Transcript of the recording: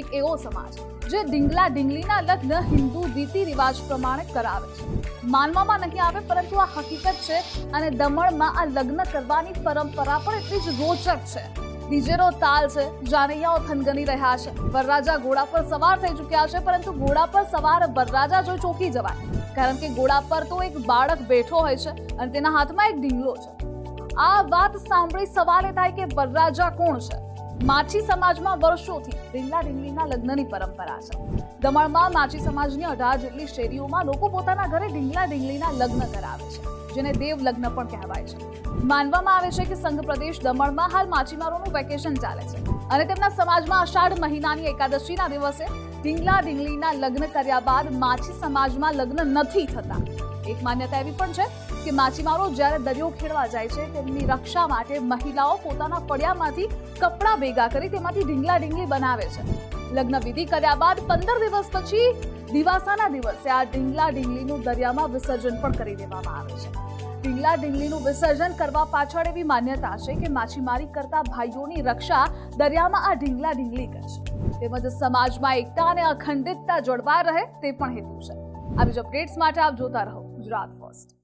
એક એવો સમાજ જે ઢીંગલા ઢીંગલીના લગ્ન હિન્દુ રીતિ રિવાજ પ્રમાણે કરાવે છે. માનવામાં નહીં આવે પરંતુ આ હકીકત છે અને દમણમાં આ લગ્ન કરવાની પરંપરા પણ એટલી જ રોચક છે. ડીજેનો તાલ છે, જાનૈયાઓ થનગની રહ્યા છે, વરરાજા ઘોડા પર સવાર થઈ ચૂક્યા છે, પરંતુ ઘોડા પર સવાર વરરાજા જોઈ ચોંકી જવાય, કારણ કે ઘોડા પર તો એક બાળક બેઠો હોય છે અને તેના હાથમાં એક ઢીંગલો છે. આ વાત સાંભળી સવાલ એ થાય કે વરરાજા કોણ છે? માછી સમાજમાં વર્ષોથી ઢીંગલા ઢીંગલીના લગ્નની પરંપરા છે. દમણમાં માછી સમાજની 18 જેટલી શેરીઓમાં લોકો પોતાના ઘરે ઢીંગલા ઢીંગલીના લગ્ન કરાવે છે, જેને દેવ લગ્ન પણ કહેવાય છે. માનવામાં આવે છે કે સંઘ પ્રદેશ દમણમાં હાલ માછીમારોનું વેકેશન ચાલે છે અને તેમના સમાજમાં અષાઢ મહિનાની એકાદશીના દિવસે ઢીંગલા ઢીંગલીના લગ્ન કર્યા બાદ માછી સમાજમાં લગ્ન નથી થતા. એક માન્યતા એવી પણ છે કે માછીમારો જ્યારે દરિયો ખેડવા જાય છે તેમની રક્ષા માટે મહિલાઓ પોતાના ફળિયામાંથી કપડાં ભેગા કરી તેમાંથી ઢીંગલા ઢીંગલી બનાવે છે. લગ્ન વિધિ કર્યા બાદ 15 દિવસ પછી દિવાસાના દિવસે આ ઢીંગલા ઢીંગલીનું દરિયામાં વિસર્જન પણ કરી દેવામાં આવે છે. ઢીંગલા ઢીંગલીનું વિસર્જન કરવા પાછળ એવી માન્યતા છે કે માછીમારી કરતા ભાઈઓની રક્ષા દરિયામાં આ ઢીંગલા ઢીંગલી કરશે, તેમજ સમાજમાં એકતા અને અખંડિતતા જળવાઈ રહે તે પણ હેતુ છે. આવી જ અપડેટ્સ માટે આપ જોતા રહો ગુજરાત ફર્સ્ટ.